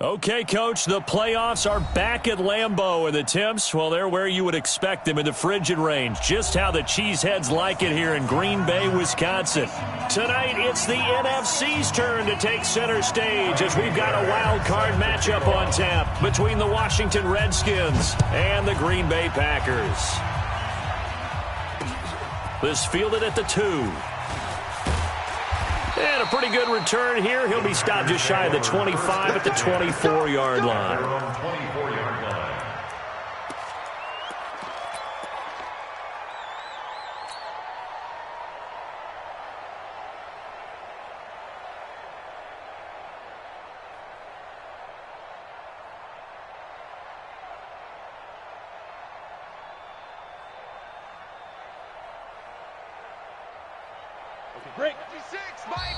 Okay, Coach, the playoffs are back at Lambeau, and the temps, well, they're where you would expect them in the frigid range. Just how the Cheeseheads like it here in Green Bay, Wisconsin. Tonight, it's the NFC's turn to take center stage as we've got a wild card matchup on tap between the Washington Redskins and the Green Bay Packers. This fielded at the 2. And a pretty good return here. He'll be stopped just shy of the 25 at the 24-yard line.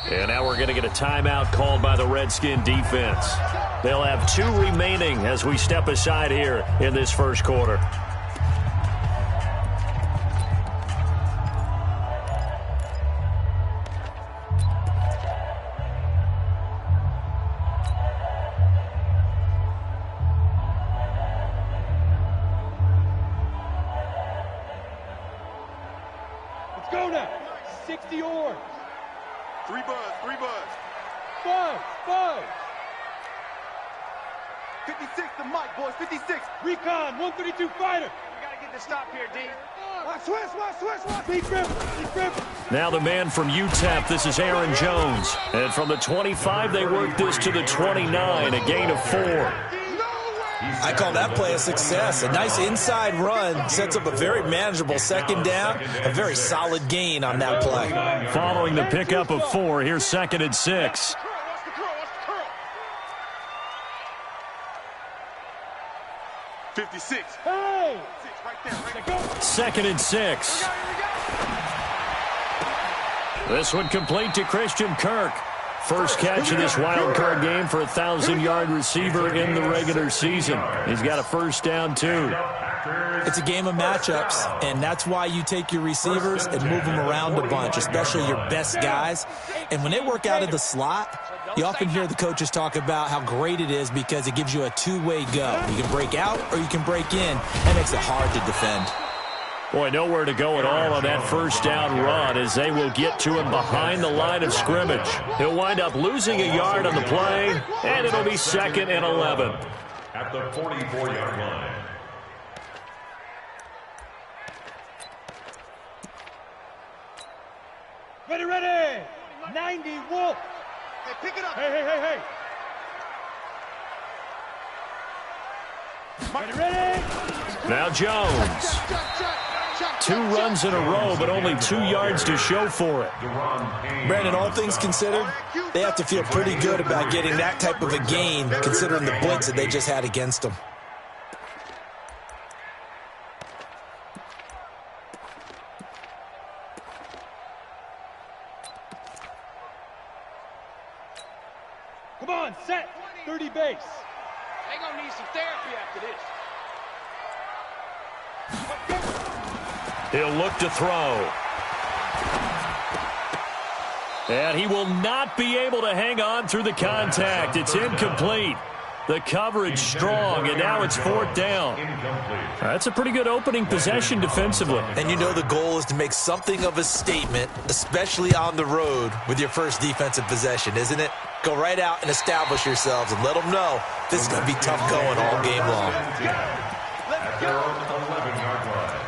And now we're going to get a timeout called by the Redskin defense. They'll have 2 remaining as we step aside here in this first quarter. Let's go now. 60 yards. 3 buzz. 56 the mic, boys. 56. Recon, 132 fighter. We got to get the stop here, D. Watch, switch. Big grip. Now the man from UTEP, this is Aaron Jones. And from the 25, they work this to the 29, a gain of 4. I call that play a success. A nice inside run sets up a very manageable second down. A very solid gain on that play. Following the pickup of 4, here's 2nd and 6. 56. Hey! Right there. 2nd and 6. This one complete to Christian Kirk. First catch of this wild card game for a 1,000-yard receiver in the regular season. He's got a first down, too. It's a game of matchups, and that's why you take your receivers and move them around a bunch, especially your best guys. And when they work out of the slot, you often hear the coaches talk about how great it is because it gives you a two-way go. You can break out or you can break in. That makes it hard to defend. Boy, nowhere to go at all on that first down run as they will get to him behind the line of scrimmage. He'll wind up losing a yard on the play, and it'll be 2nd and 11. At the 44-yard line. Ready. 90, Wolf. Hey, pick it up. Hey. Ready. Now Jones. 2 runs in a row, but only 2 yards to show for it. Brandon, all things considered, they have to feel pretty good about getting that type of a gain, considering the blitz that they just had against them. Come on, set. 30 base. They're going to need some therapy after this. He'll look to throw. And he will not be able to hang on through the contact. It's incomplete. The coverage strong, and now it's 4th down. That's a pretty good opening possession defensively. And you know the goal is to make something of a statement, especially on the road with your first defensive possession, isn't it? Go right out and establish yourselves and let them know this is going to be tough going all game long. At their own 11-yard line.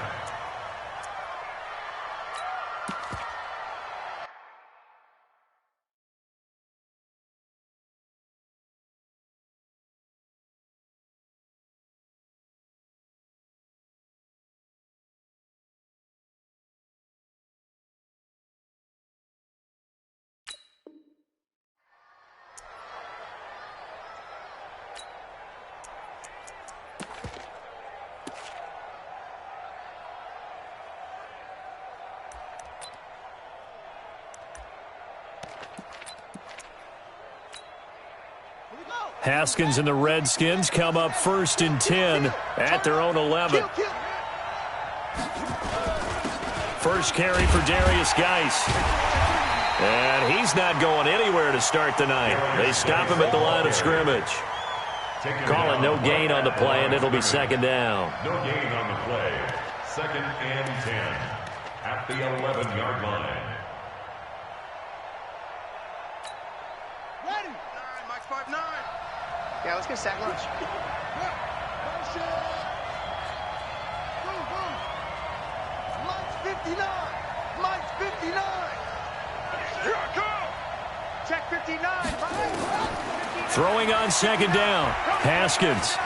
Haskins and the Redskins come up 1st and 10 at their own 11. First carry for Darius Geis. And he's not going anywhere to start the night. They stop him at the line of scrimmage. Calling no gain on the play, and it'll be second down. No gain on the play. Second and 10 at the 11-yard line. Ready. Mike's 5'9". Yeah, let's get a sack lunch. Mike's 59. Mike's 59. Here I come. Check 59. Mike. Throwing on second down. Haskins.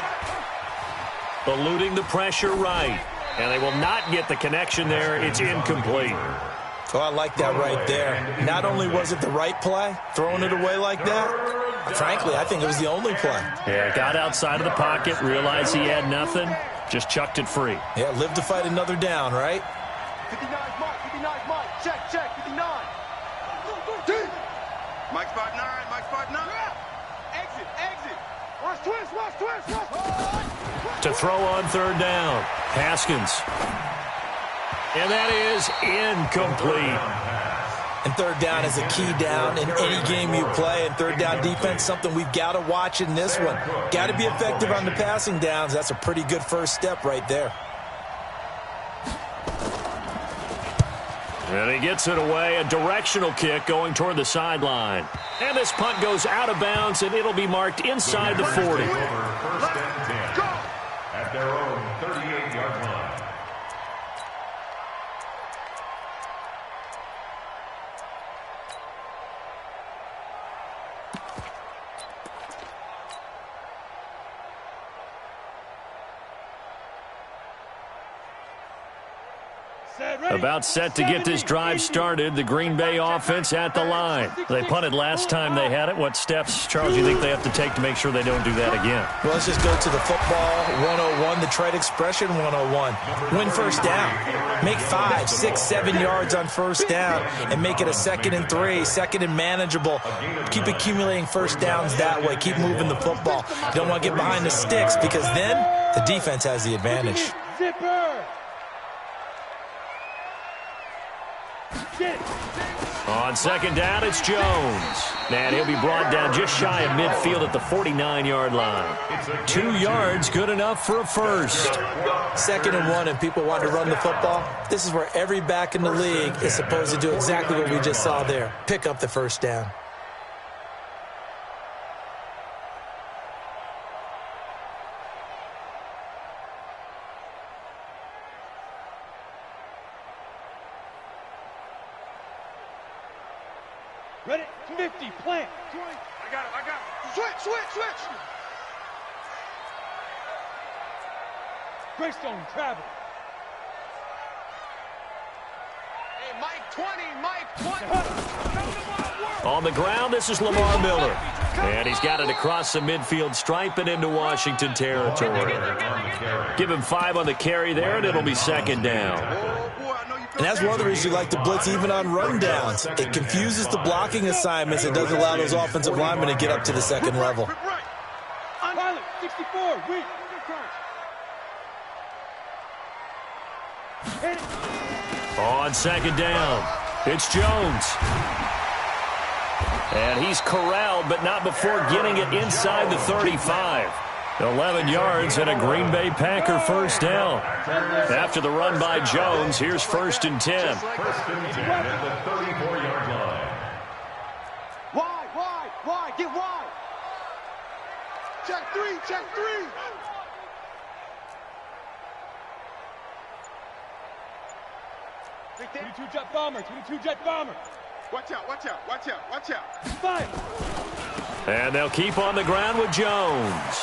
Eluding the pressure right. And they will not get the connection there. It's incomplete. Oh, I like that right there. Not only was it the right play, throwing it away like that, frankly, I think it was the only play. Yeah, got outside of the pocket, realized he had nothing, just chucked it free. Yeah, live to fight another down, right? 59 Mike. 59 Mike. Check. 59. Mike's 5'9". Mike's 5'9". Exit. Watch twist. To throw on third down. Haskins. And that is incomplete. And third down is a key down in any game you play. And third down defense, something we've got to watch in this one. Got to be effective on the passing downs. That's a pretty good first step right there. And he gets it away. A directional kick going toward the sideline. And this punt goes out of bounds, and it'll be marked inside the 40. First and 10 at their own 38-yard line. About set to get this drive started. The Green Bay offense at the line. They punted last time they had it. What steps, Charles, do you think they have to take to make sure they don't do that again? Well, let's just go to the football 101, the trade expression 101. Win first down. Make 5, 6, 7 yards on first down and make it a 2nd and 3, 2nd and manageable. Keep accumulating first downs that way. Keep moving the football. You don't want to get behind the sticks because then the defense has the advantage. Zipper. On second down, it's Jones. And he'll be brought down just shy of midfield at the 49-yard line. 2 yards, good enough for a first. 2nd and 1, and people want to run the football. This is where every back in the league is supposed to do exactly what we just saw there. Pick up the first down. Ready? 50. Plant. 20. I got it. Switch. Greystone. Travel. Hey, Mike 20. On the ground, this is Lamar Miller. And he's got it across the midfield stripe and into Washington territory. Give him 5 on the carry there, and it'll be second down. And that's one of the reasons you like to blitz even on run downs. It confuses the blocking assignments. It doesn't allow those offensive linemen to get up to the second level. Pilot. 64. Weak. On second down, it's Jones. And he's corralled, but not before getting it inside the 35. 11 yards and a Green Bay Packer first down. After the run by Jones, here's 1st and 10. First and 10 at the 34-yard line. Wide, get wide. Check three. 22 jet bomber. Watch out. 5. And they'll keep on the ground with Jones.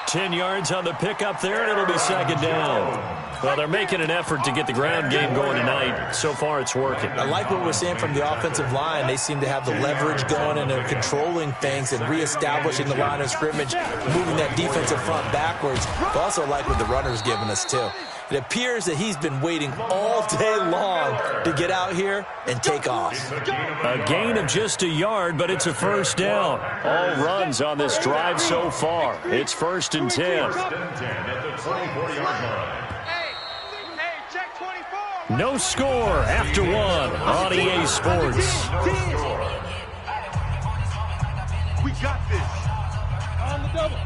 10 yards on the pickup there, and it'll be second down. Well, they're making an effort to get the ground game going tonight. So far, it's working. I like what we're seeing from the offensive line. They seem to have the leverage going, and they're controlling things and reestablishing the line of scrimmage, moving that defensive front backwards. But also like what the runner's giving us, too. It appears that he's been waiting all day long to get out here and take off. A gain of just a yard, but it's a first down. All runs on this drive so far. It's 1st and 10. First and 10 at the 24-yard line. Hey, check 24. No score after 1 on EA Sports. We got this. On the double.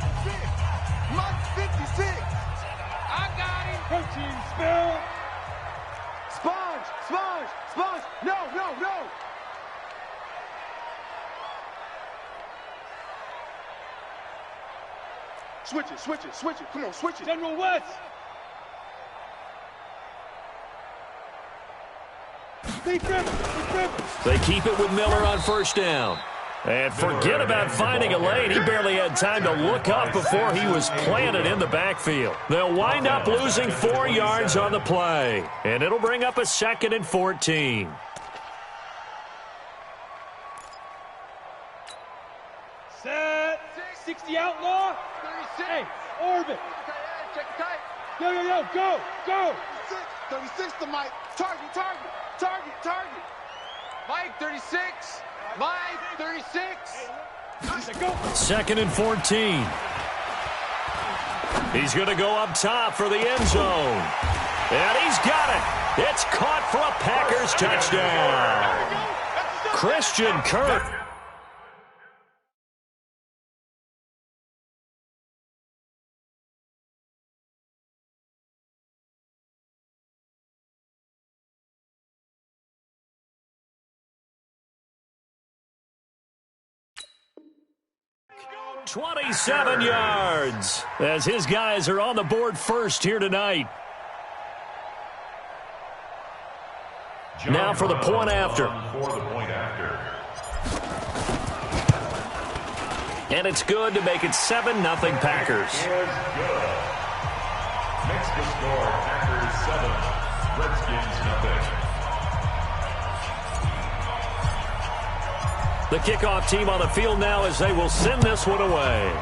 Mike 56. I got him. Protein spill. Sponge, sponge, sponge. No, no, no. Switch it, switch it, switch it. Come on, switch it. General West. They keep it with Miller on first down. And forget about finding a lane. He barely had time to look up before he was planted in the backfield. They'll wind up losing 4 yards on the play. And it'll bring up a 2nd and 14. Set. 60 outlaw. 36. Hey, orbit. Check it tight. Yo, yo, yo, go, go. 36 to Mike. Target, target, target, target. Mike 36. Mike 36. 2nd and 14. He's going to go up top for the end zone. And he's got it. It's caught for a Packers touchdown. Christian Kirk. .27 yards as his guys are on the board first here tonight. Now for the point after. And it's good to make it 7-0 Packers. Makes the score Packers 7, Redskins 0. The kickoff team on the field now as they will send this one away.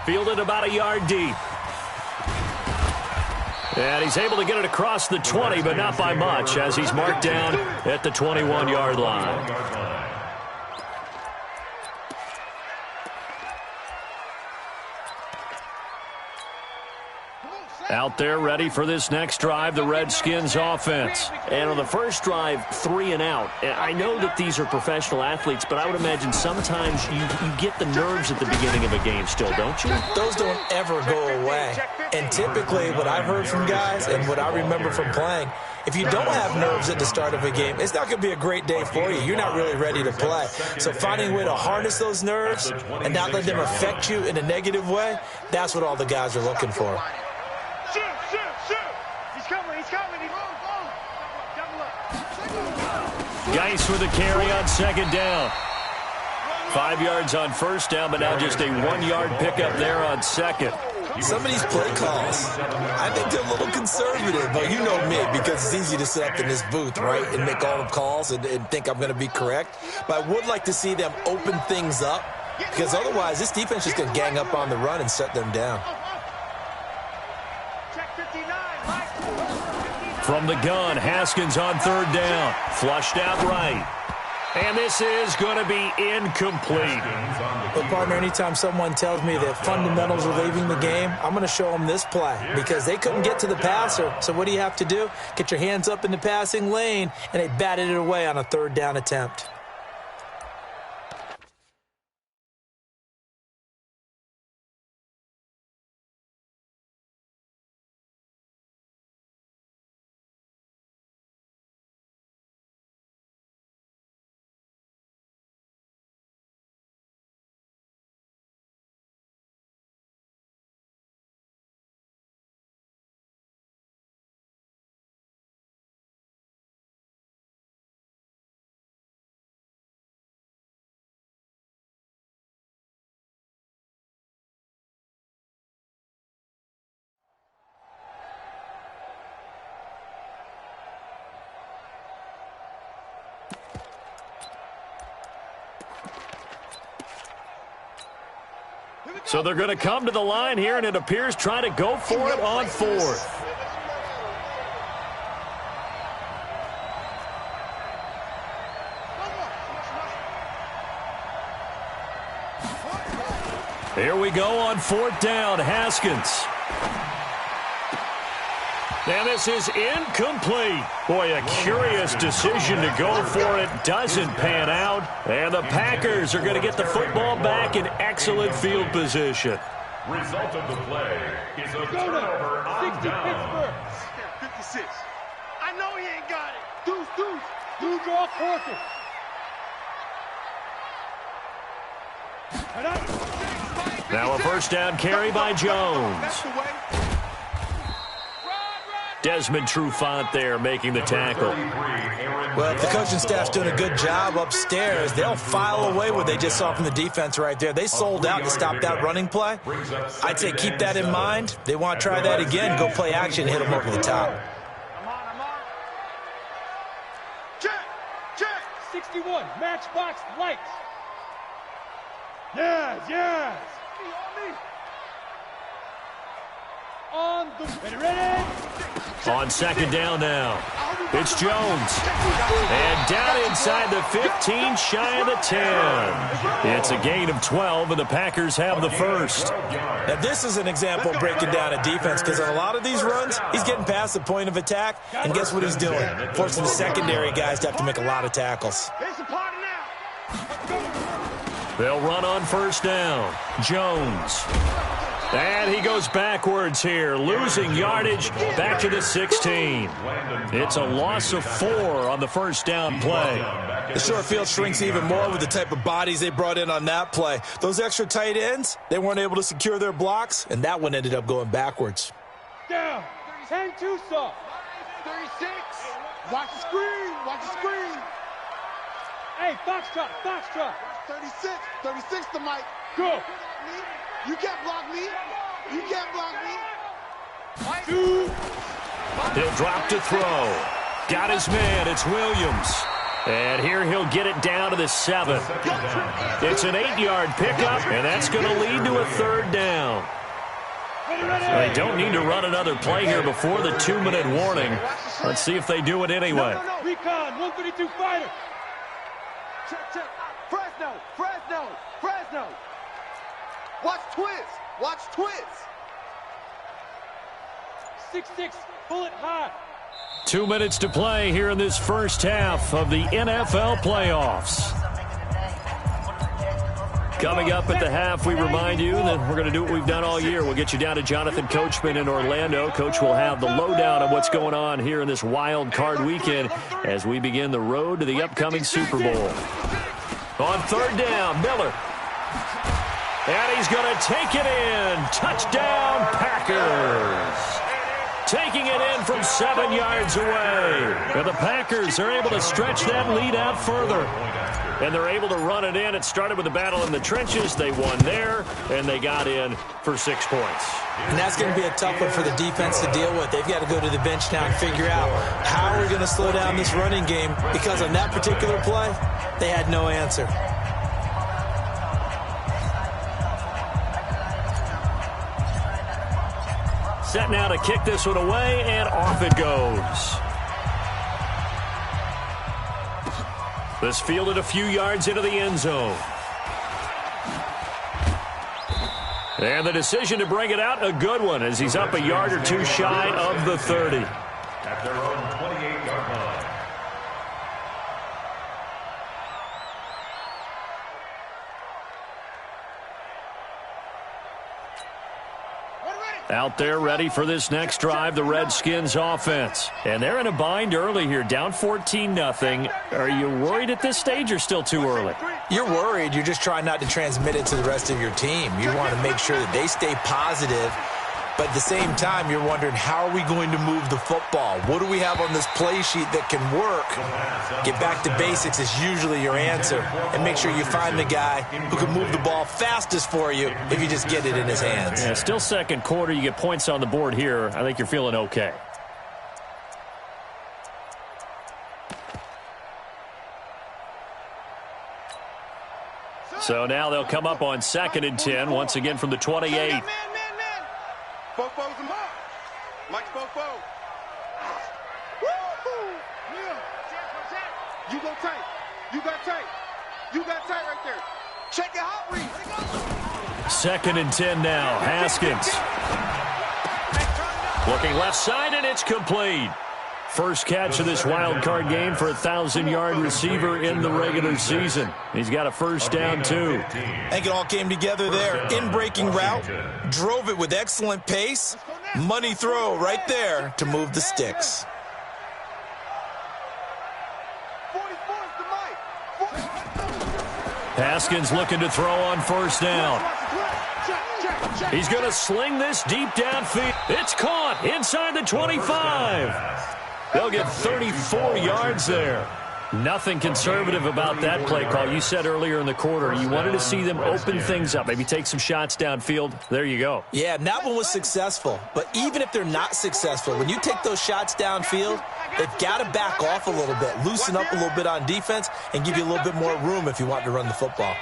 Fielded about a yard deep. And he's able to get it across the 20, but not by much, as he's marked down at the 21-yard line. Out there ready for this next drive, the Redskins offense. And on the first drive, 3 and out. I know that these are professional athletes, but I would imagine sometimes you get the nerves at the beginning of a game still, don't you? Those don't ever go away. And typically what I've heard from guys and what I remember from playing, if you don't have nerves at the start of a game, it's not going to be a great day for you. You're not really ready to play. So finding a way to harness those nerves and not let them affect you in a negative way, that's what all the guys are looking for. Shoot, shoot, shoot. He's coming, he's coming. He's Geis with a carry on 2nd down. 5 yards on first down, but now just a 1-yard pickup there on 2nd. Some of these play calls, I think they're a little conservative, but you know me, because it's easy to sit up in this booth, right, and make all the calls and think I'm going to be correct. But I would like to see them open things up, because otherwise this defense is going to gang up on the run and shut them down. From the gun, Haskins on 3rd down. Flushed out right. And this is going to be incomplete. But, partner, anytime someone tells me that fundamentals are leaving the game, I'm going to show them this play because they couldn't get to the passer. So what do you have to do? Get your hands up in the passing lane, and they batted it away on a 3rd down attempt. So they're going to come to the line here, and it appears trying to go for it on 4th. Here we go on 4th down, Haskins. And this is incomplete. Boy, a curious decision to go for it. Doesn't pan out. And the Packers are going to get the football back in excellent field position. Result of the play is a turnover on down. 56. I know he ain't got it. Deuce off Horton. Now a first down carry by Jones. Desmond Trufant there making the tackle. Well, if the coaching staff's doing a good job upstairs, they'll file away what they just saw from the defense right there. They sold out to stop that running play. I'd say keep that in mind. They want to try that again, go play action, hit them over the top. I'm on. Check. 61, matchbox lights. Yes. On the ready. On second down now. It's Jones. And down inside the 15, shy of the 10. It's a gain of 12, and the Packers have the first. Now, this is an example of breaking down a defense, because on a lot of these runs, he's getting past the point of attack, and guess what he's doing? Forcing the secondary guys to have to make a lot of tackles. It's a party now. They'll run on first down. Jones. And he goes backwards here, losing yardage back to the 16. It's a loss of 4 on the first down play. The short field shrinks even more with the type of bodies they brought in on that play. Those extra tight ends, they weren't able to secure their blocks, and that one ended up going backwards. Down. 10-2 soft. 36. Watch the screen. Hey, Foxtrot. 36 to Mike. Go. You can't block me. He'll drop to throw. Got his man. It's Williams. And here he'll get it down to the 7. It's an 8-yard pickup, and that's going to lead to a third down. They don't need to run another play here before the 2-minute warning. Let's see if they do it anyway. No. Recon, 132 fighter. Check. Fresno. Watch twist. 6'6", bullet high. 2 minutes to play here in this first half of the NFL playoffs. Coming up at the half, we remind you that we're going to do what we've done all year. We'll get you down to Jonathan Coachman in Orlando. Coach will have the lowdown on what's going on here in this wild card weekend as we begin the road to the upcoming Super Bowl. On third down, Miller. And he's going to take it in. Touchdown, Packers. Taking it in from 7 yards away. And the Packers are able to stretch that lead out further. And they're able to run it in. It started with a battle in the trenches. They won there, and they got in for 6 points. And that's going to be a tough one for the defense to deal with. They've got to go to the bench now and figure out how we're going to slow down this running game, because on that particular play, they had no answer. Set now to kick this one away, and off it goes. This fielded a few yards into the end zone. And the decision to bring it out, a good one, as he's up a yard or two shy of the 30. At their own 28-yard line. Out there ready for this next drive, the Redskins offense. And they're in a bind early here, down 14-0. Are you worried at this stage or still too early? You're worried. You're just trying not to transmit it to the rest of your team. You want to make sure that they stay positive. But at the same time, you're wondering, how are we going to move the football? What do we have on this play sheet that can work? Get back to basics is usually your answer. And make sure you find the guy who can move the ball fastest for you if you just get it in his hands. Yeah, still second quarter. You get points on the board here. I think you're feeling okay. So now they'll come up on 2nd and 10, once again from the 28. Fofo's him up. Mike's Fofo. Woo! Yeah. You go tight. You got tight right there. Check your hot read. 2nd and 10 now. Haskins. Looking left side, and it's complete. First catch of this wild card game for a 1,000-yard receiver in the regular season. He's got a first down, too. I think it all came together there. In-breaking route, drove it with excellent pace. Money throw right there to move the sticks. Haskins looking to throw on first down. He's going to sling this deep downfield. It's caught inside the 25. They'll get 34 yards there. Nothing conservative about that play call. You said earlier in the quarter you wanted to see them open things up, maybe take some shots downfield. There you go. Yeah, and that one was successful. But even if they're not successful, when you take those shots downfield, they've got to back off a little bit, loosen up a little bit on defense, and give you a little bit more room if you want to run the football.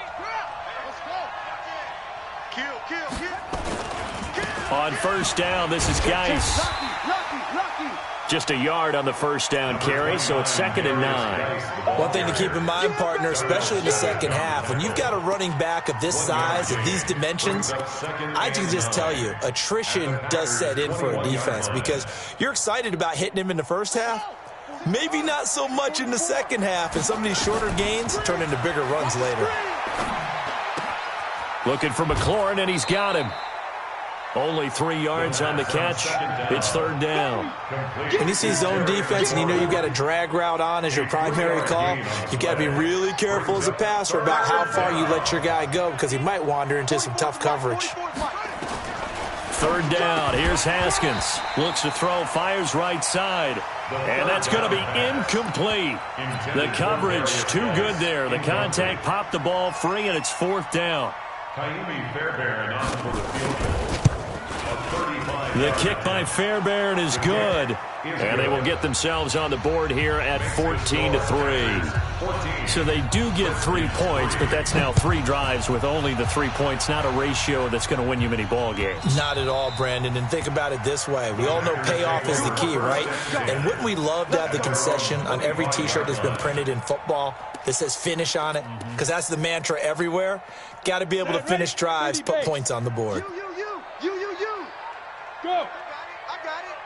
On first down, this is Geis. Just a yard on the first down carry, so it's 2nd and 9. One thing to keep in mind, partner, especially in the second half, when you've got a running back of this size, of these dimensions, I can just tell you, attrition does set in for a defense because you're excited about hitting him in the first half. Maybe not so much in the second half, and some of these shorter gains turn into bigger runs later. Looking for McLaurin, and he's got him. Only 3 yards on the catch. It's 3rd down. When you see zone defense and you know you've got a drag route on as your primary call, you've got to be really careful as a passer about how far you let your guy go because he might wander into some tough coverage. 3rd down. Here's Haskins. Looks to throw, fires right side. And that's going to be incomplete. The coverage too good there. The contact popped the ball free, and it's 4th down. The kick by Fairbairn is good. And they will get themselves on the board here at 14-3. So they do get 3 points, but that's now 3 drives with only the 3 points, not a ratio that's going to win you many ball games. Not at all, Brandon. And think about it this way. We all know payoff is the key, right? And wouldn't we love to have the concession on every T-shirt that's been printed in football that says finish on it? Because that's the mantra everywhere. Got to be able to finish drives, put points on the board. Go. I got it.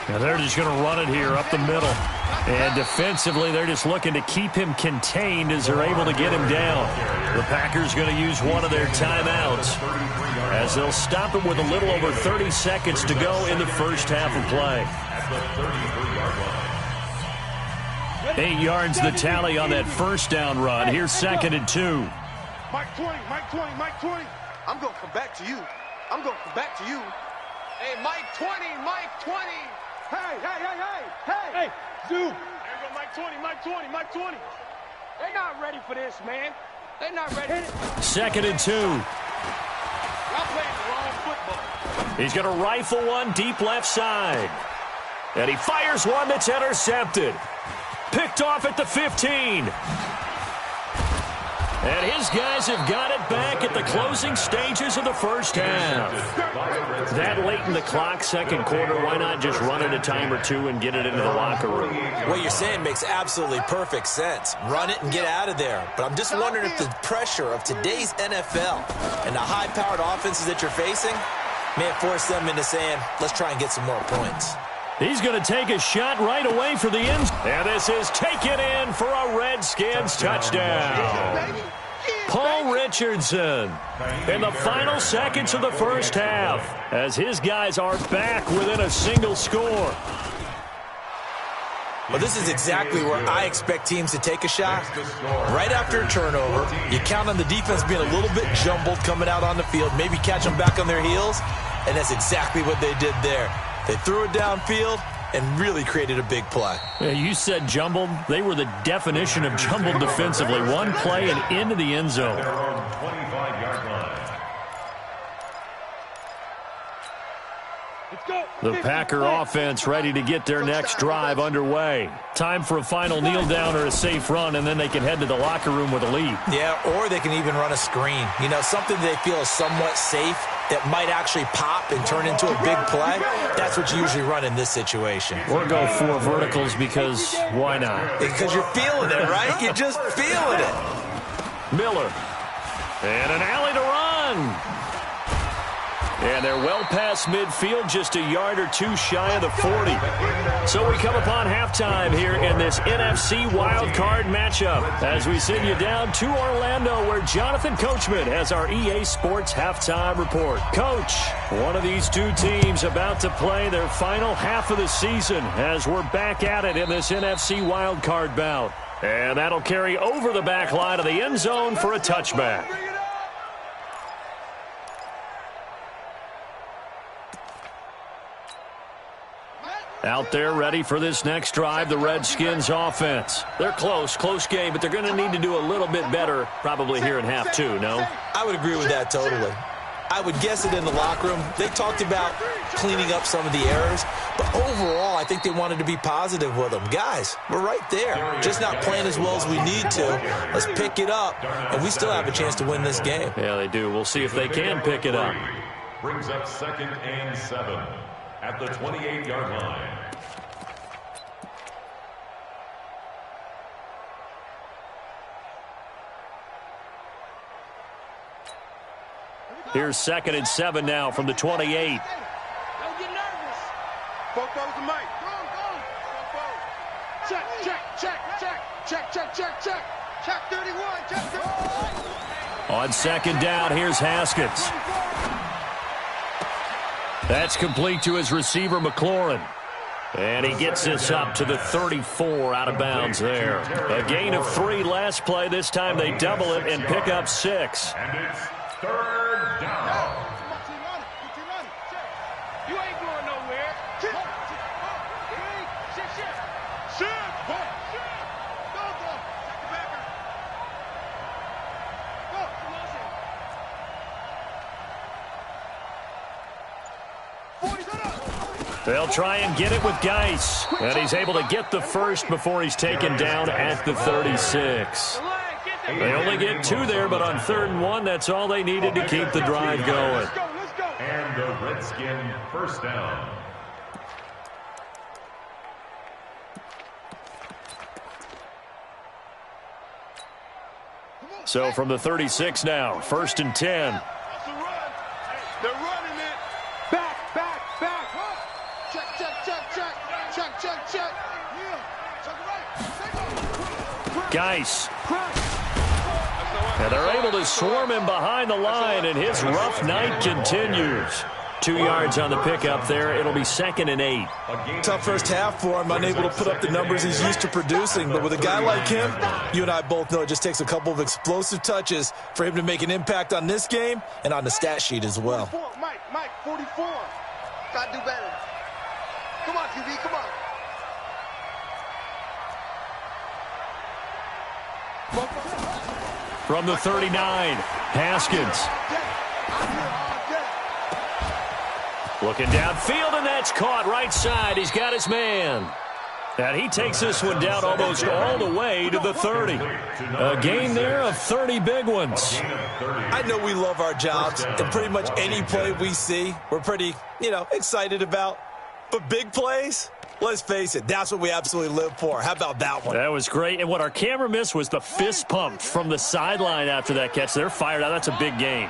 Now they're just going to run it here up the middle. And defensively, they're just looking to keep him contained as they're able to get him down. The Packers going to use one of their timeouts as they'll stop it with a little over 30 seconds to go in the first half of play. 8 yards the tally on that first down run. Here's 2nd and 2. Mike 20, Mike 20, Mike 20. I'm going to come back to you. I'm going to come back to you. Hey, Mike 20, Mike 20. Hey, Zoo. There you go, Mike 20, Mike 20, Mike 20. They're not ready for this, man. They're not ready. 2nd and 2. Y'all playing the wrong football. He's going to rifle one deep left side. And he fires one that's intercepted. Picked off at the 15. And his guys have got it back at the closing stages of the first half. That late in the clock, second quarter, why not just run it a time or two and get it into the locker room? What you're saying makes absolutely perfect sense. Run it and get out of there. But I'm just wondering if the pressure of today's NFL and the high-powered offenses that you're facing may have forced them into saying, let's try and get some more points. He's going to take a shot right away for the end. And this is taken in for a Redskins touchdown. Paul Richardson in the final seconds of the first half as his guys are back within a single score. Well, this is exactly where I expect teams to take a shot. Right after a turnover, you count on the defense being a little bit jumbled coming out on the field, maybe catch them back on their heels, and that's exactly what they did there. They threw it downfield and really created a big play. Yeah, you said jumbled. They were the definition of jumbled defensively. One play and into the end zone. The Packer offense ready to get their next drive underway. Time for a final kneel down or a safe run, and then they can head to the locker room with a lead. Yeah, or they can even run a screen. You know, something they feel is somewhat safe that might actually pop and turn into a big play. That's what you usually run in this situation. Or go 4 verticals because why not? Because you're feeling it, right? You're just feeling it. Miller. And an alley to run. And they're well past midfield, just a yard or two shy of the 40. So we come upon halftime here in this NFC wildcard matchup as we send you down to Orlando where Jonathan Coachman has our EA Sports halftime report. Coach, one of these two teams about to play their final half of the season as we're back at it in this NFC wildcard bout. And that'll carry over the back line of the end zone for a touchback. Out there ready for this next drive, the Redskins offense. They're close game, but they're going to need to do a little bit better probably here in half two, no? I would agree with that totally. I would guess it in the locker room. They talked about cleaning up some of the errors, but overall I think they wanted to be positive with them. Guys, we're right there. Just not playing as well as we need to. Let's pick it up, and we still have a chance to win this game. Yeah, they do. We'll see if they can pick it up. Brings up 2nd and 7 at the 28-yard line. Here's 2nd and 7 now from the 28. Don't get nervous. Both those are Mike. Go. Check. Check 31. Check 31. On 2nd down, here's Haskins. That's complete to his receiver, McLaurin. And he gets this up to the 34 out of bounds there. A gain of 3 last play. This time they double it and pick up 6. And it's 3rd down. You ain't going nowhere. Shit. They'll try and get it with Geis. And he's able to get the first before he's taken down at the 36. They only get 2 there, but on 3rd and 1, that's all they needed to keep the drive going. And the Redskin first down. So from the 36 now, 1st and 10. They're running it. Back. Check. Geis. And they're able to swarm him behind the line, and his rough night continues. 2 yards on the pickup there. It'll be 2nd and 8. Tough first half for him, unable to put up the numbers he's used to producing. But with a guy like him, you and I both know it just takes a couple of explosive touches for him to make an impact on this game and on the stat sheet as well. Mike, 44. Gotta do better. Come on, QB, come on. From the 39, Haskins. Looking downfield, and that's caught right side. He's got his man. And he takes this one down almost all the way to the 30. A gain there of 30 big ones. I know we love our jobs, and pretty much any play we see, we're pretty, excited about. But big plays, let's face it, that's what we absolutely live for. How about that one? That was great. And what our camera missed was the fist pump from the sideline after that catch. They're fired out. That's a big gain.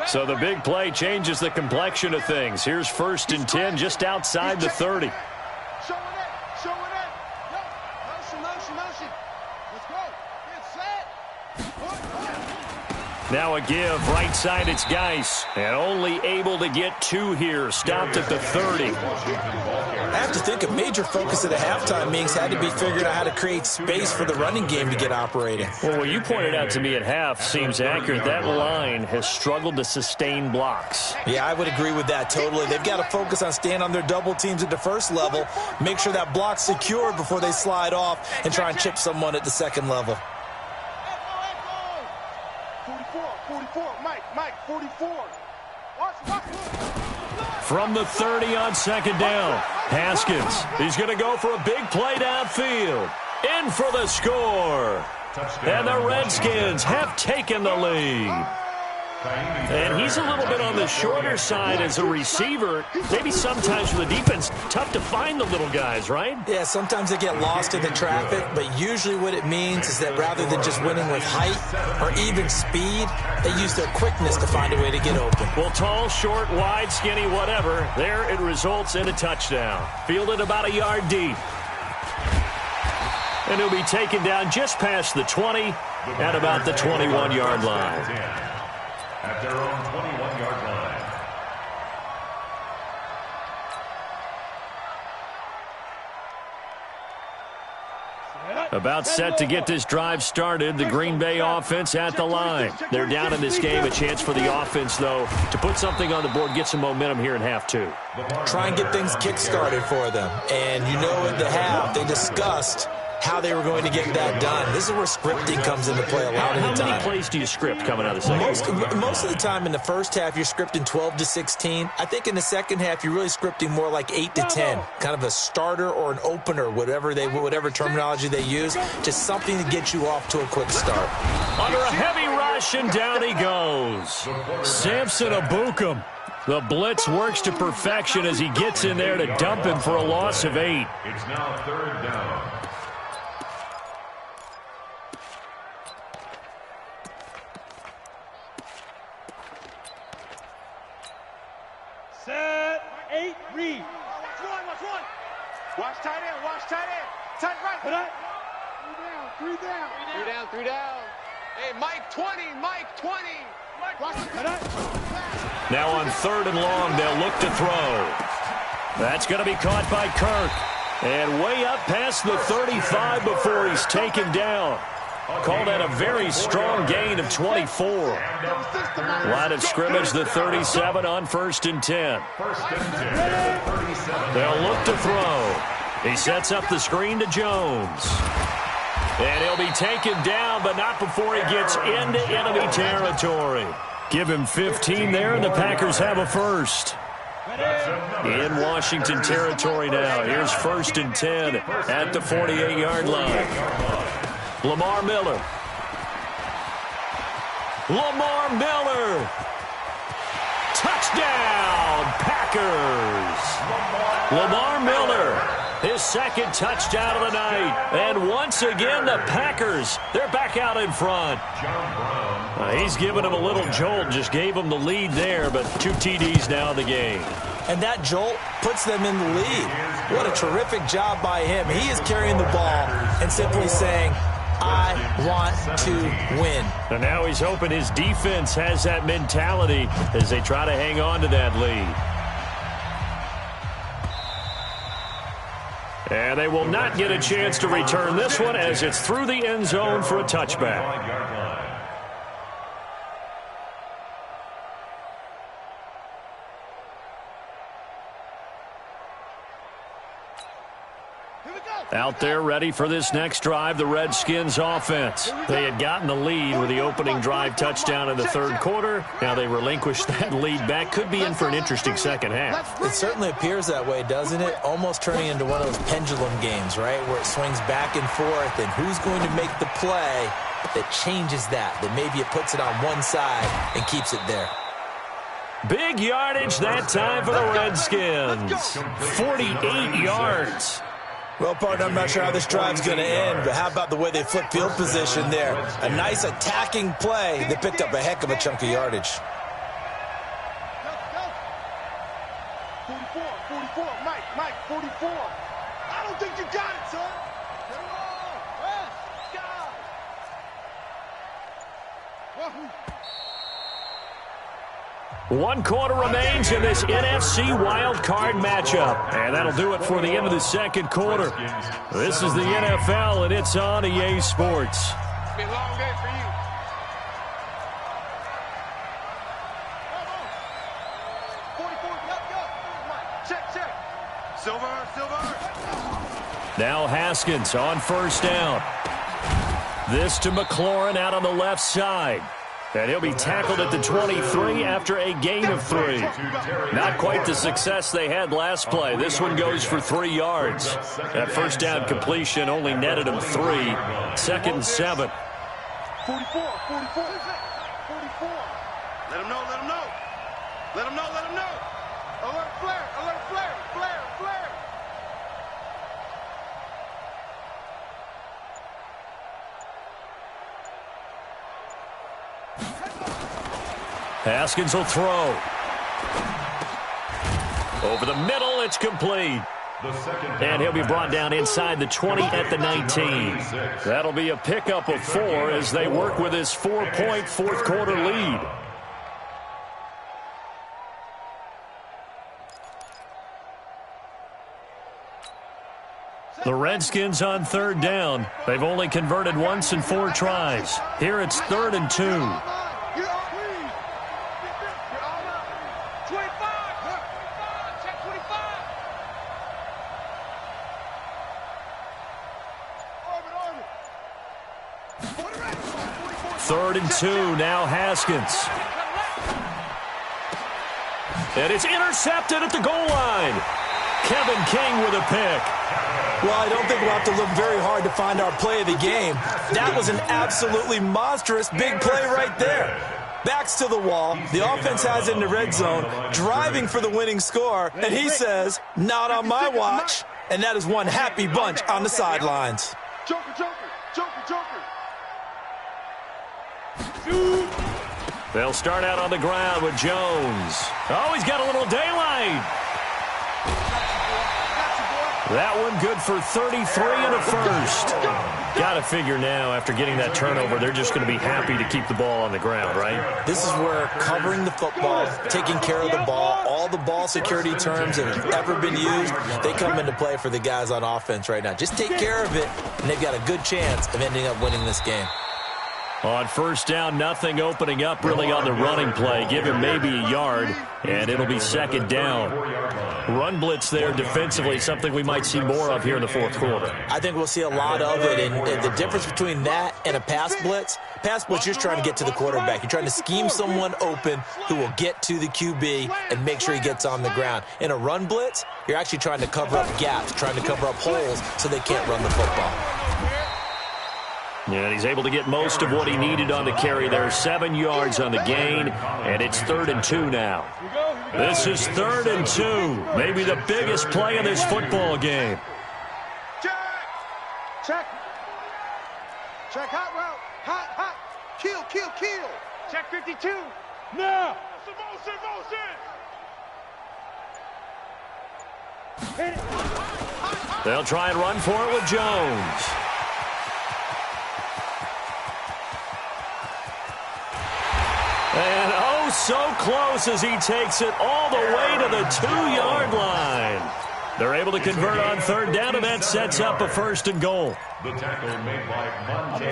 So the big play changes the complexion of things. Here's 1st and 10 just outside the 30. Show it. Motion. Let's go. Get set. Now a give. Right side, it's Geis. And only able to get 2 here. Stopped at the 30. I have to think a major focus at the halftime meetings had to be figuring out how to create space for the running game to get operating. Well, what you pointed out to me at half seems accurate. That line has struggled to sustain blocks. Yeah, I would agree with that totally. They've got to focus on staying on their double teams at the first level, make sure that block's secured before they slide off and try and chip someone at the second level. 44, Mike, 44. Watch. From the 30 on 2nd down, Haskins. He's going to go for a big play downfield. In for the score. And the Redskins have taken the lead. And he's a little bit on the shorter side as a receiver. Maybe sometimes for the defense, tough to find the little guys, right? Yeah, sometimes they get lost in the traffic, but usually what it means is that rather than just winning with height or even speed, they use their quickness to find a way to get open. Well, tall, short, wide, skinny, whatever, there it results in a touchdown. Fielded about a yard deep. And he'll be taken down just past the 20 at about the 21-yard line. At their own 21-yard line. About set to get this drive started, the Green Bay offense at the line. They're down in this game. A chance for the offense, though, to put something on the board, get some momentum here in half two. Try and get things kick-started for them. And you know at the half, they discussed how they were going to get that done. This is where scripting comes into play a lot of the time. How many plays do you script coming out of the second? Most of the time in the first half, you're scripting 12 to 16. I think in the second half, you're really scripting more like 8 to 10. Kind of a starter or an opener, whatever terminology they use. Just something to get you off to a quick start. Under a heavy rush, and down he goes. Samson Abukum. The blitz works to perfection as he gets in there to dump him for a loss of 8. It's now 3rd down. Set, 8, read. Watch one. Watch tight end. Tight right. Put up. 3 down. 3 down. Hey, Mike 20. Watch it. Now on 3rd and long, they'll look to throw. That's going to be caught by Kirk. And way up past the 35 before he's taken down. Called at a very strong gain of 24. Line of scrimmage, the 37 on 1st and 10. They'll look to throw. He sets up the screen to Jones. And he'll be taken down, but not before he gets into enemy territory. Give him 15 there, and the Packers have a first. In Washington territory now. Here's 1st and 10 at the 48-yard line. Lamar Miller. Touchdown, Packers. Lamar Miller, his 2nd touchdown of the night. And once again, the Packers, they're back out in front. He's given him a little jolt, just gave him the lead there, but 2 TDs now in the game. And that jolt puts them in the lead. What a terrific job by him. He is carrying the ball and simply saying, I want to win. And now he's hoping his defense has that mentality as they try to hang on to that lead. And they will not get a chance to return this one as it's through the end zone for a touchback. Out there ready for this next drive, the Redskins offense. They had gotten the lead with the opening drive touchdown in the 3rd quarter. Now they relinquished that lead back. Could be in for an interesting second half. It certainly appears that way, doesn't it? Almost turning into one of those pendulum games, right, where it swings back and forth, and who's going to make the play that changes that maybe it puts it on one side and keeps it there. Big yardage that time for the Redskins. 48 yards. Well, partner, I'm not sure how this drive's going to end, but how about the way they flip field position there? A nice attacking play. They picked up a heck of a chunk of yardage. 44, Mike, 44. I don't think you got it, son. One quarter remains in this NFC wildcard matchup. And that'll do it for the end of the 2nd quarter. This is the NFL, and it's on EA Sports. It's been a long day for you. Check. Silver. Now Haskins on 1st down. This to McLaurin out on the left side. And he'll be tackled at the 23 after a gain of 3. Not quite the success they had last play. This one goes for 3 yards. That 1st down completion only netted him 3. 2nd and 7. 44. Let him know, let him know. Let him know, let him know. Alert flare, flare, flare. Haskins will throw. Over the middle, it's complete. And he'll be brought down inside the 20 at the 19. That'll be a pickup of 4 as they work with his 4-point fourth-quarter lead. The Redskins on third down. They've only converted once in 4 tries. Here it's 3rd and 2. Third and 2, now Haskins. And it's intercepted at the goal line. Kevin King with a pick. Well, I don't think we'll have to look very hard to find our play of the game. That was an absolutely monstrous big play right there. Backs to the wall. The offense has it in the red zone, driving for the winning score. And he says, not on my watch. And that is one happy bunch on the sidelines. Joker. They'll start out on the ground with Jones. Oh, he's got a little daylight. That one good for 33 and a first. Got to figure now, after getting that turnover, they're just going to be happy to keep the ball on the ground, right? This is where covering the football, taking care of the ball, all the ball security terms that have ever been used, they come into play for the guys on offense right now. Just take care of it, and they've got a good chance of ending up winning this game. On first down, nothing opening up really on the running play. Give him maybe a yard, and it'll be second down. Run blitz there defensively, something we might see more of here in the fourth quarter. I think we'll see a lot of it, and the difference between that and a pass blitz just trying to get to the quarterback. You're trying to scheme someone open who will get to the QB and make sure he gets on the ground. In a run blitz, you're actually trying to cover up gaps, trying to cover up holes so they can't run the football. And he's able to get most of what he needed on the carry there. 7 yards on the gain, and it's 3rd and 2 now. This is 3rd and 2. Maybe the biggest play in this football game. Check. Hot route. Hot. Kill. Check 52. Now. Motion. They'll try and run for it with Jones. And oh, so close as he takes it all the way to the 2-yard line. They're able to convert on third down, and that sets up a 1st and goal.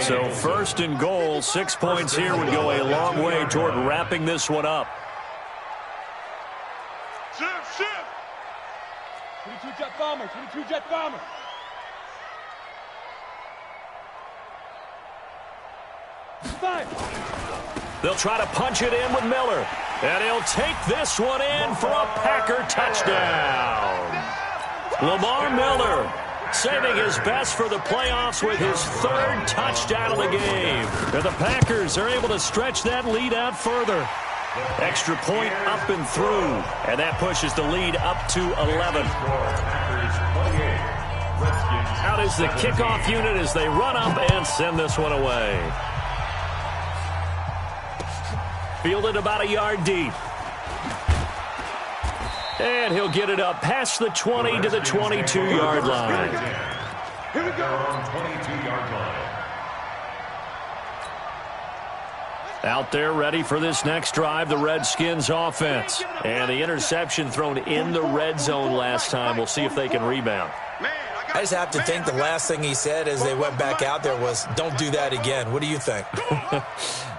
So 1st and goal, 6 points here would go a long way toward wrapping this one up. Shift. 22 jet bomber. They'll try to punch it in with Miller. And he'll take this one in for a Packer touchdown. Lamar Miller saving his best for the playoffs with his 3rd touchdown of the game. And the Packers are able to stretch that lead out further. Extra point up and through. And that pushes the lead up to 11. Out is the kickoff unit as they run up and send this one away. Fielded about a yard deep. And he'll get it up past the 20 to the 22-yard line. Here we go. 22-yard line. Out there ready for this next drive, the Redskins offense. And the interception thrown in the red zone last time. We'll see if they can rebound. I just have to think the last thing he said as they went back out there was, don't do that again. What do you think?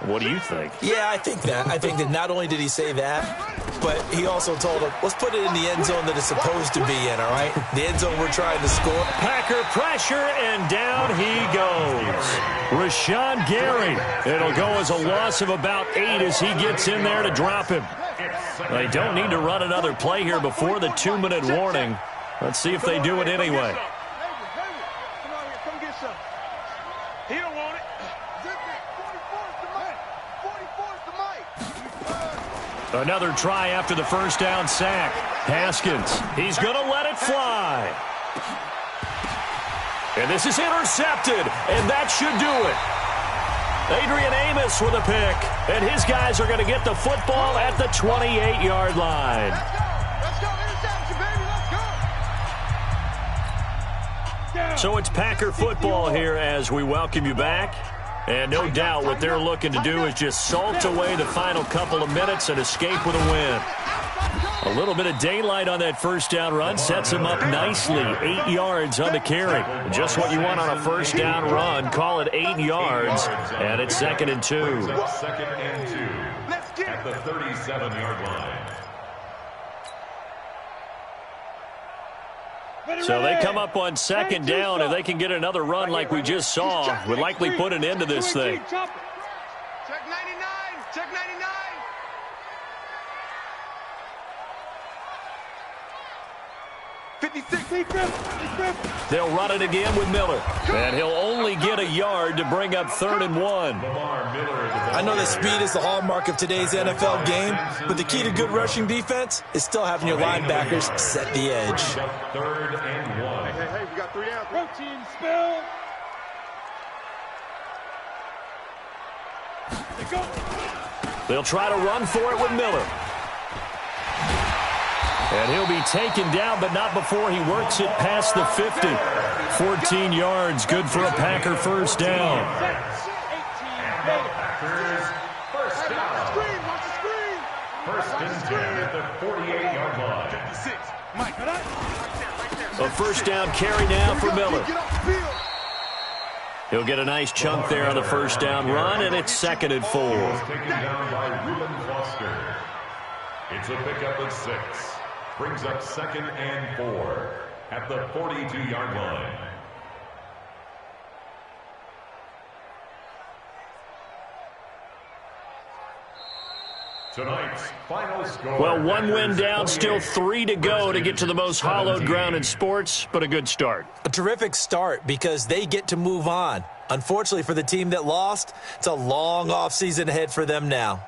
What do you think? Yeah, I think that. I think that not only did he say that, but he also told him, let's put it in the end zone that it's supposed to be in, all right? The end zone we're trying to score. Packer pressure, and down he goes. Rashawn Gary. It'll go as a loss of about 8 as he gets in there to drop him. They don't need to run another play here before the 2-minute warning. Let's see if they do it anyway. He don't want it. 44's the mic. Another try after the first down sack. Haskins, he's going to let it fly. And this is intercepted, and that should do it. Adrian Amos with a pick, and his guys are going to get the football at the 28-yard line. Let's go. Interception, baby. Let's go. So it's Packer football here as we welcome you back. And no doubt what they're looking to do is just salt away the final couple of minutes and escape with a win. A little bit of daylight on that first down run sets him up nicely. 8 yards on the carry. Just what you want on a first down run. Call it 8 yards, and it's 2nd and 2. Second and 2 at the 37-yard line. So they come up on 2nd down. If they can get another run like we just saw, would likely put an end to this thing. Check 99. Check 99. They'll run it again with Miller. And he'll only get a yard to bring up 3rd and 1. I know that speed is the hallmark of today's NFL game, but the key to good rushing defense is still having your linebackers set the edge. 3rd and 1. Hey, we got 3 downs. Protein spill. They'll try to run for it with Miller. And he'll be taken down, but not before he works it past the 50. 14 yards, good for a Packer first down. Packers first down. Watch the screen. First and 10 at the 48-yard line. 56. Mike, right A first down carry now for Miller. Get off the field. He'll get a nice chunk there on the first down run, and it's 2nd and 4. Taken down by Reuben Foster. It's a pickup of 6. Brings up 2nd and 4 at the 42-yard line. Tonight's final score. Well, 1 win down, still 3 to go to get to the most hallowed ground in sports, but a good start. A terrific start because they get to move on. Unfortunately for the team that lost, it's a long offseason ahead for them now.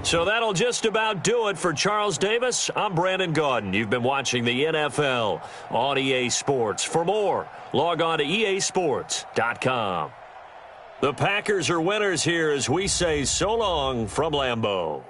So that'll just about do it for Charles Davis. I'm Brandon Gaudin. You've been watching the NFL on EA Sports. For more, log on to easports.com. The Packers are winners here as we say so long from Lambeau.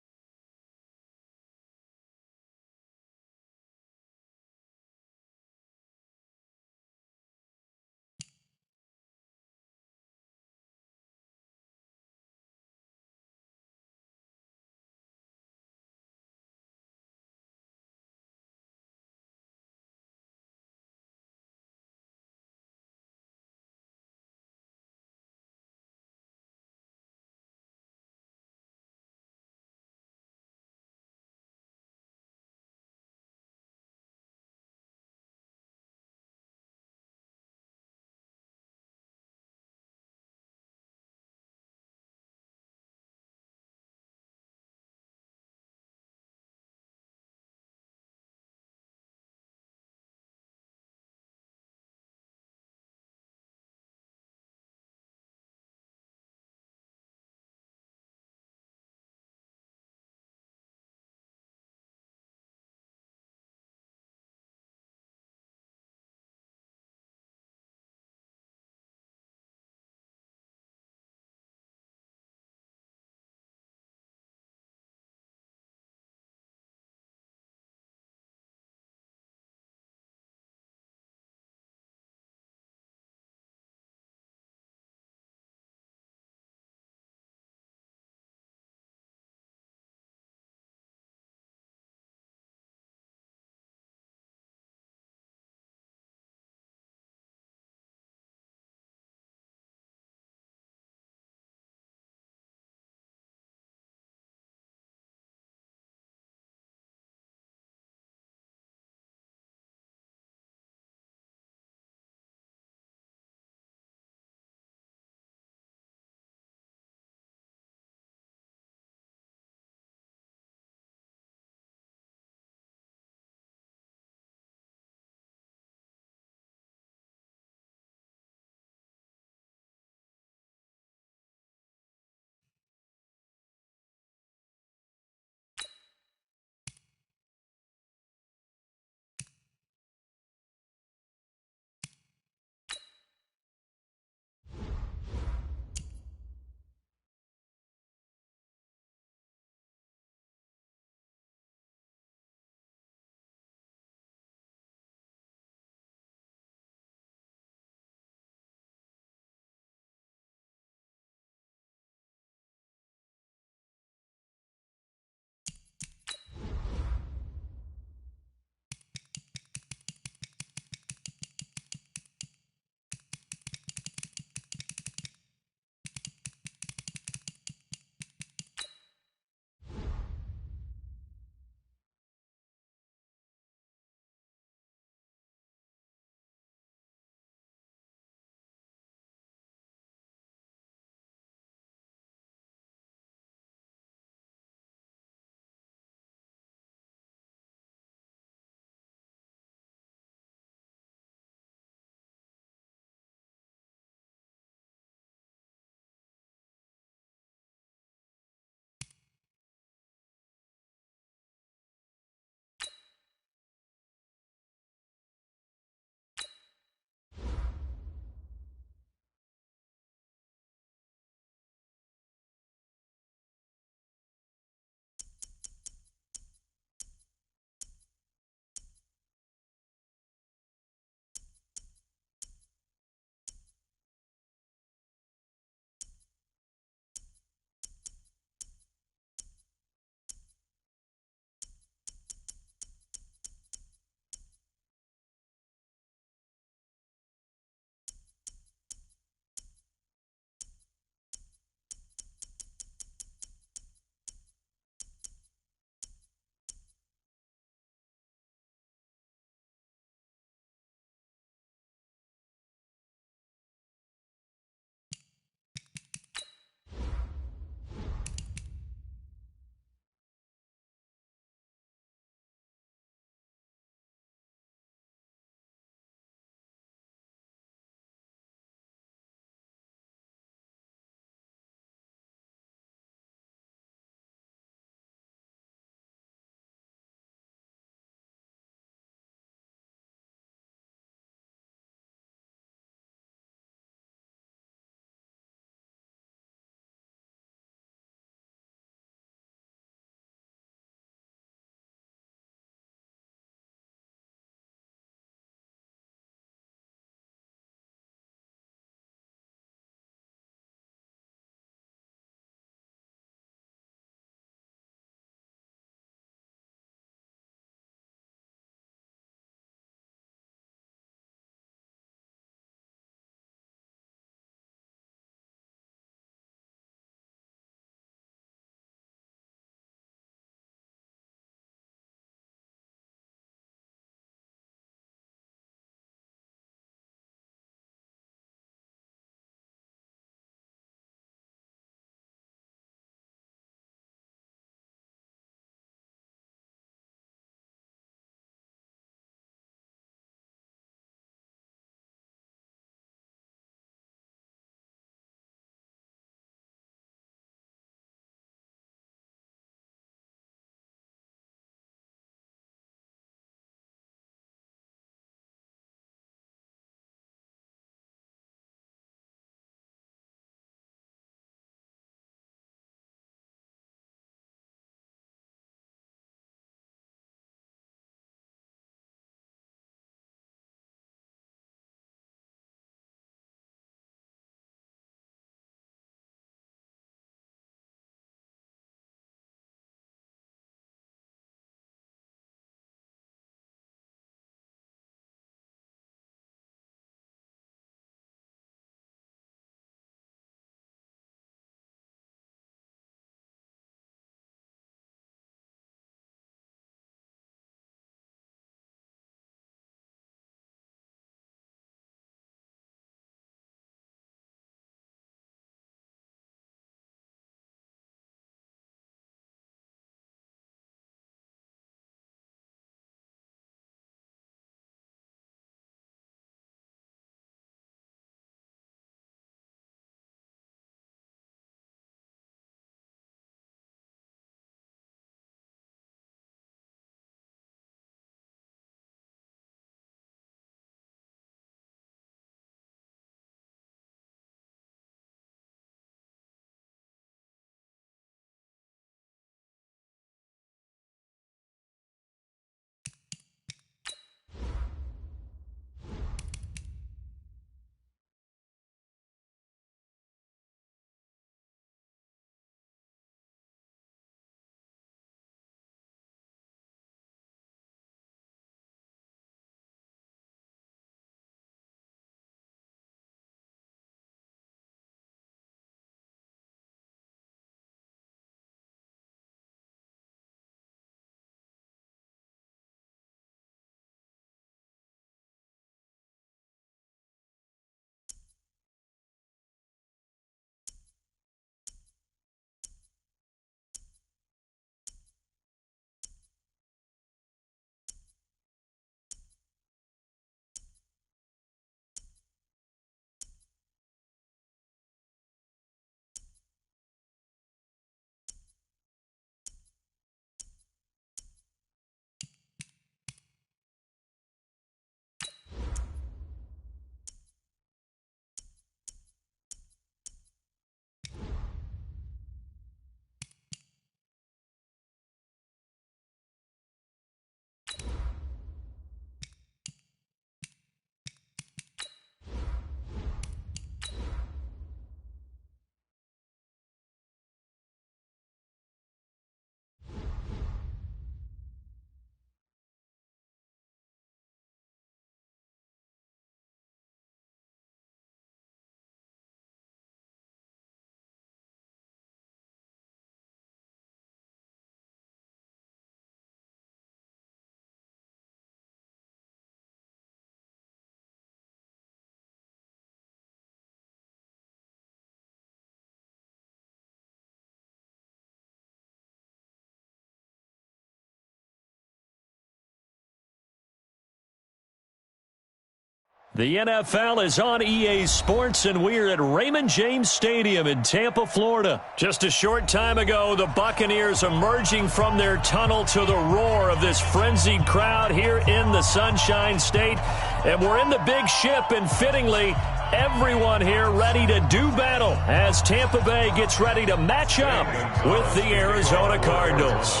The NFL is on EA Sports, and we're at Raymond James Stadium in Tampa, Florida. Just a short time ago, the Buccaneers emerging from their tunnel to the roar of this frenzied crowd here in the Sunshine State. And we're in the big ship, and fittingly, everyone here ready to do battle as Tampa Bay gets ready to match up with the Arizona Cardinals.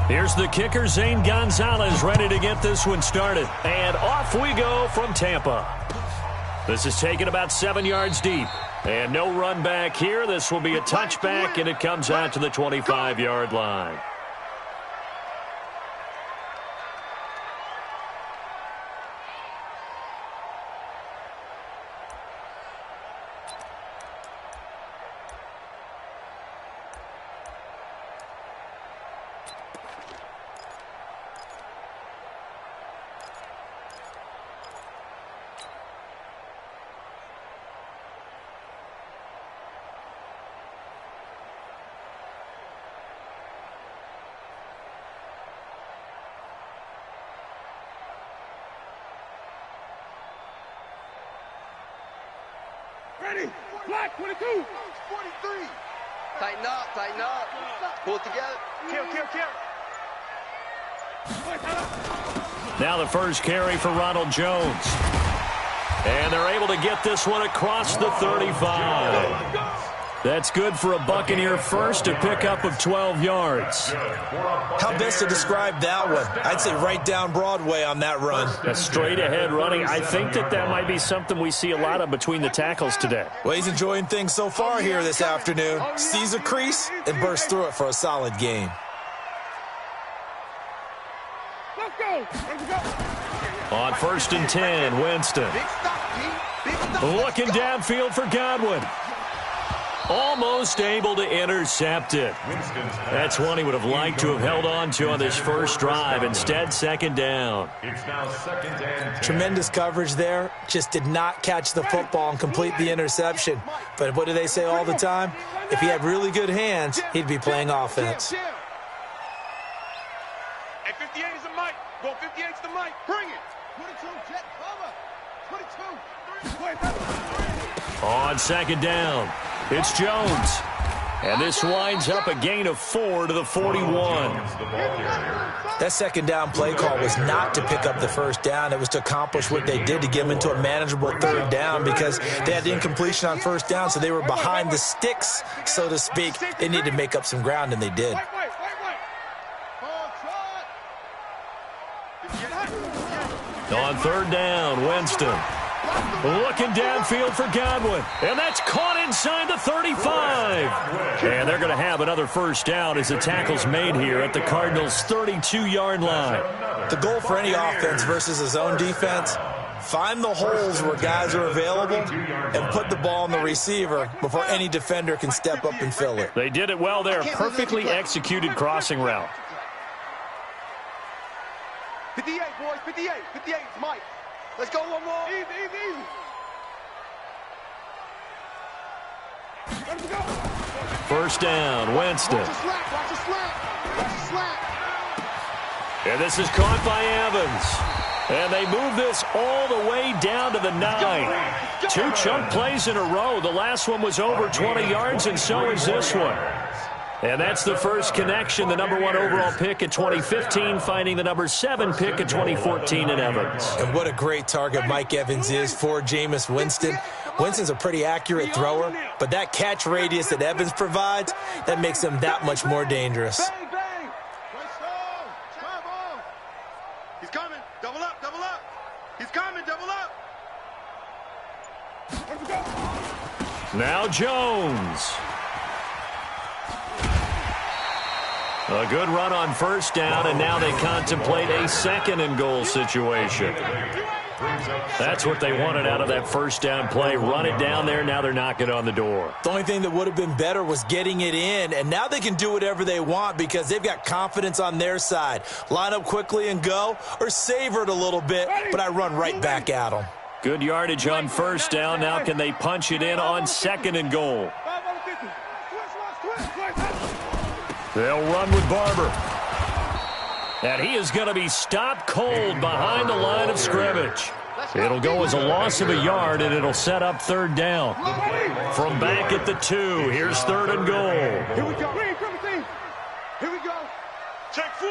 Here's the kicker, Zane Gonzalez, ready to get this one started. And off we go from Tampa. This is taken about 7 yards deep. And no run back here. This will be a touchback, and it comes out to the 25-yard line. Ready? Black 22. 43. Tighten up. Pull it together. Kill. Now the first carry for Ronald Jones. And they're able to get this one across the 35. That's good for a Buccaneer first, a pickup of 12 yards. How best to describe that one? I'd say right down Broadway on that run. A straight-ahead running. I think that might be something we see a lot of between the tackles today. Well, he's enjoying things so far here this afternoon. Sees a crease and bursts through it for a solid gain. Let's go. On 1st and 10, Winston. Looking downfield for Godwin. Almost able to intercept it. That's one he would have liked to have held on to on this first drive. Instead, second down. It's now 2nd and 10. Tremendous coverage there. Just did not catch the football and complete the interception. But what do they say all the time? If he had really good hands, he'd be playing offense. Hey, 58 is the mic. Go 58 is the mic. Bring it. 22, jet cover. 22. On 2nd down, it's Jones. And this winds up a gain of 4 to the 41. That second down play call was not to pick up the first down. It was to accomplish what they did to get them into a manageable third down because they had the incompletion on first down, so they were behind the sticks, so to speak. They needed to make up some ground, and they did. On 3rd down, Winston. Looking downfield for Godwin. And that's caught inside the 35. And they're going to have another first down as the tackle's made here at the Cardinals' 32-yard line. The goal for any offense versus a zone defense, find the holes where guys are available and put the ball in the receiver before any defender can step up and fill it. They did it well there. Perfectly executed crossing route. 58, boys. 58. 58 is Mike. Let's go one more. Easy. Let's go. First down, Winston. Watch the slap. And this is caught by Evans. And they move this all the way down to the 9. 2 chunk plays in a row. The last one was over 20 yards, and so is this one. And that's the first connection, the number 1 overall pick in 2015, finding the number 7 pick in 2014 in Evans. And what a great target Mike Evans is for Jameis Winston. Winston's a pretty accurate thrower, but that catch radius that Evans provides, that makes him that much more dangerous. Bang. He's coming. Double up. He's coming. Double up. Now Jones. A good run on first down, and now they contemplate a 2nd and goal situation. That's what they wanted out of that first down play. Run it down there. Now they're knocking on the door. The only thing that would have been better was getting it in, and now they can do whatever they want because they've got confidence on their side. Line up quickly and go, or savor it a little bit, but I run right back at them. Good yardage on first down. Now can they punch it in on 2nd and goal? They'll run with Barber. And he is going to be stopped cold behind the line of scrimmage. It'll go as a loss of a yard, and it'll set up third down. From back at the 2, here's 3rd and goal. Here we go. Here we go. Check 4.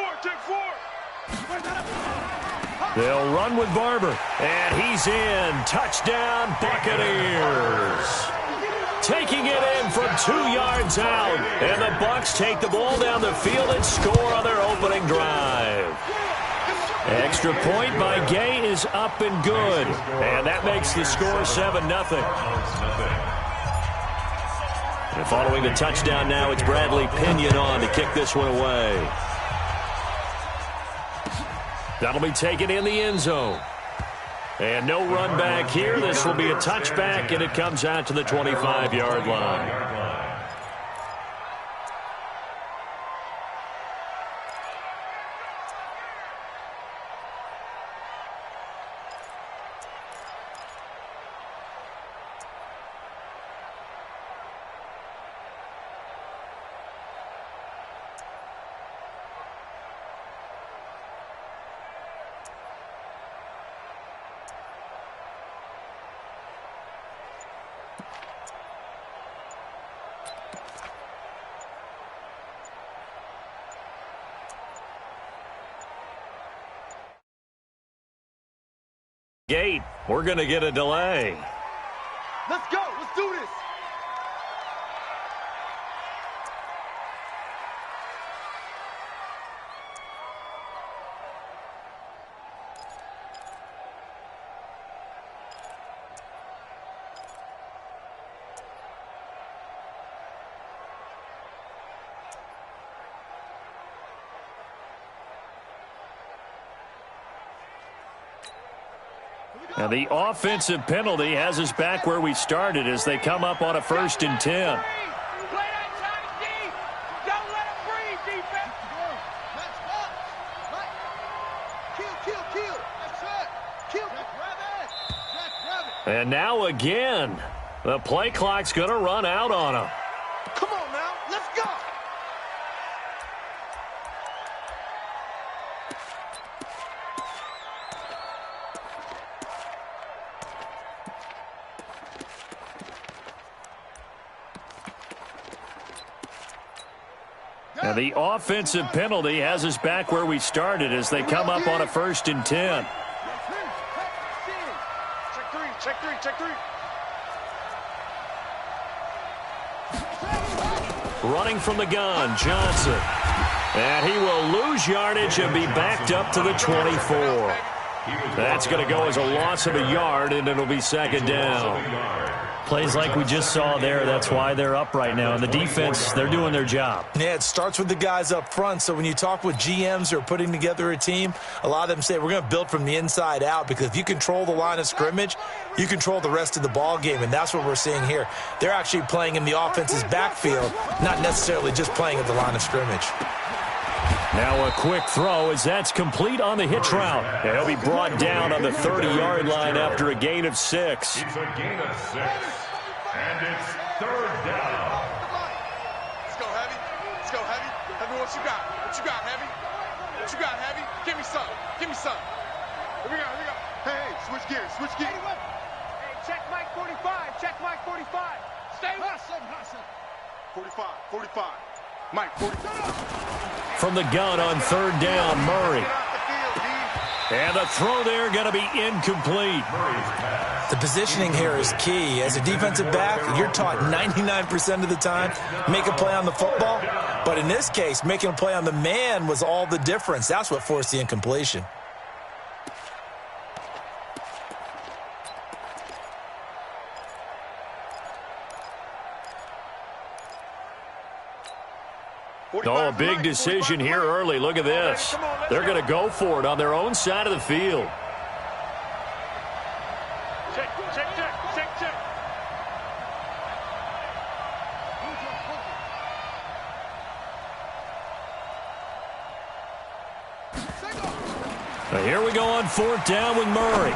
They'll run with Barber, and he's in. Touchdown, Buccaneers. Taking it in from 2 yards out, and the Bucs take the ball down the field and score on their opening drive. Extra point by Gay is up and good, and that makes the score 7-0. And following the touchdown now, it's Bradley Pinion on to kick this one away. That'll be taken in the end zone. And no run back here. This will be a touchback, and it comes out to the 25-yard line. Gate, we're going to get a delay. Let's go. Let's do this. And the offensive penalty has us back where we started as they come up on a 1st and 10. Play that time deep. Don't let them breathe, defense. Let's go. Right. Kill. That's it. Kill. Grab it. And now again, the play clock's going to run out on them. Come on now. Let's go. And the offensive penalty has us back where we started as they come up on a 1st and 10. Check three. Running from the gun, Johnson. And he will lose yardage and be backed up to the 24. That's going to go as a loss of a yard, and it'll be 2nd down. Plays like we just saw there, that's why they're up right now. And the defense, they're doing their job. Yeah, it starts with the guys up front. So when you talk with GMs who are putting together a team, a lot of them say we're going to build from the inside out, because if you control the line of scrimmage, you control the rest of the ball game, and that's what we're seeing here. They're actually playing in the offense's backfield, not necessarily just playing at the line of scrimmage. Now a quick throw as that's complete on the hitch route. And he'll be brought down on the 30-yard line after a gain of 6. It's a gain of 6, and it's 3rd down. Let's go, Heavy. Heavy, what you got? Heavy? Give me some. Here we go. Hey, switch gears. Hey, check Mike 45. Stay. Hustle. 45. Mike, 45. From the gun on 3rd down, Murray. And the throw there going to be incomplete. The positioning here is key. As a defensive back, you're taught 99% of the time, make a play on the football. But in this case, making a play on the man was all the difference. That's what forced the incompletion. Oh, a big decision here early. Look at this. They're going to go for it on their own side of the field. Check. Now here we go on 4th down with Murray.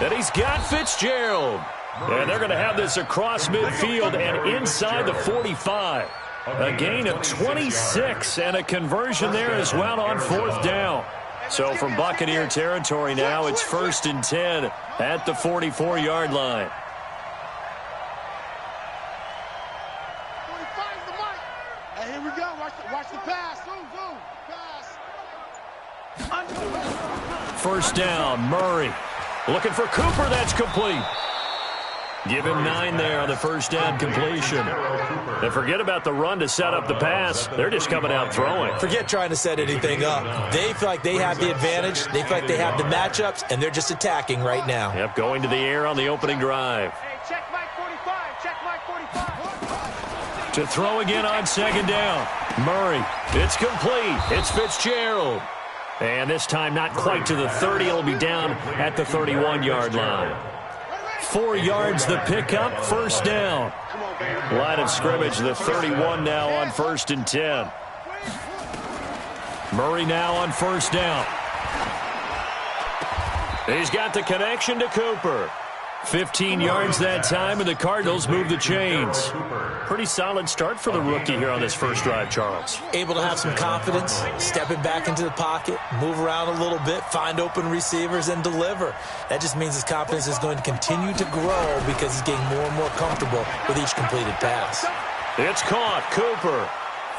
And he's got Fitzgerald. And they're going to have this across midfield and inside the 45. A gain of 26 and a conversion there as well on 4th down. So from Buccaneer territory now, it's 1st and 10 at the 44-yard line. Hey, here we go. Watch the pass. Pass. First down, Murray. Looking for Cooper. That's complete. Give him 9 there on the first down completion. And forget about the run to set up the pass. They're just coming out throwing. Forget trying to set anything up. They feel like they have the advantage. They feel like they have the matchups, and they're just attacking right now. Yep, going to the air on the opening drive. Hey, check Mike 45. Check Mike 45. To throw again on second down. Murray. It's complete. It's Fitzgerald. And this time not quite to the 30. It'll be down at the 31-yard line. 4 yards the pickup, first down. Line of scrimmage, the 31 now on 1st and 10. Murray now on first down. He's got the connection to Cooper. 15 yards that time, and the Cardinals move the chains. Pretty solid start for the rookie here on this first drive, Charles. Able to have some confidence, stepping back into the pocket, move around a little bit, find open receivers, and deliver. That just means his confidence is going to continue to grow because he's getting more and more comfortable with each completed pass. It's caught, Cooper.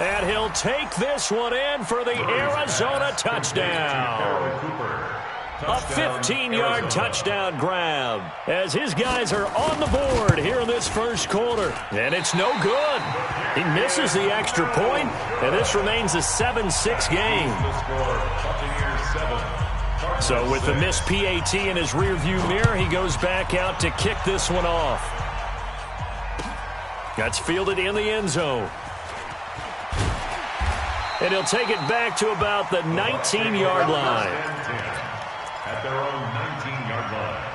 And he'll take this one in for the Arizona touchdown. A 15-yard touchdown grab as his guys are on the board here in this first quarter. And it's no good. He misses the extra point, and this remains a 7-6 game. So with the missed PAT in his rearview mirror, he goes back out to kick this one off. That's fielded in the end zone. And he'll take it back to about the 19-yard line. At their own 19-yard line.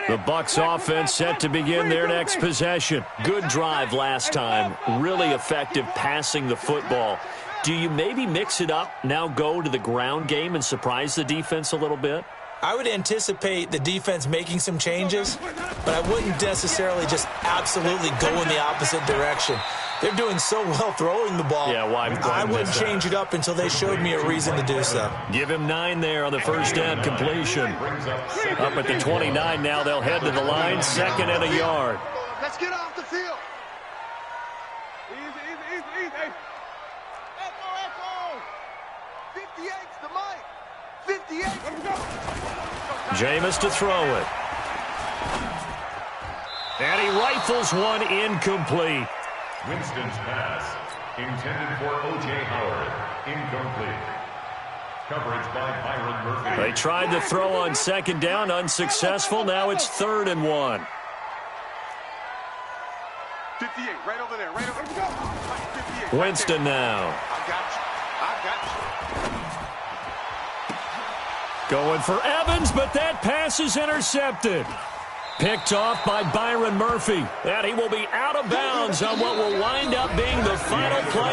The Bucs offense set to begin their next possession. Good drive last time. Really effective passing the football. Do you maybe mix it up, now go to the ground game and surprise the defense a little bit? I would anticipate the defense making some changes, but I wouldn't necessarily just absolutely go in the opposite direction. They're doing so well throwing the ball. Yeah, why I wouldn't change it up until they showed me a reason to do so. Give him 9 there on the first down completion. Up at the 29 now, they'll head to the line, 2nd and a yard. Let's get off the field. Easy. Echo. 58's the mic. 58. Let's go. Jameis to throw it. And he rifles one incomplete. Winston's pass, intended for O.J. Howard, incomplete. Coverage by Byron Murphy. They tried to throw on second down, unsuccessful. Now it's 3rd and 1. 58, right over there. Let's go. 58, Winston now. I got you. Going for Evans, but that pass is intercepted. Picked off by Byron Murphy. And he will be out of bounds on what will wind up being the final play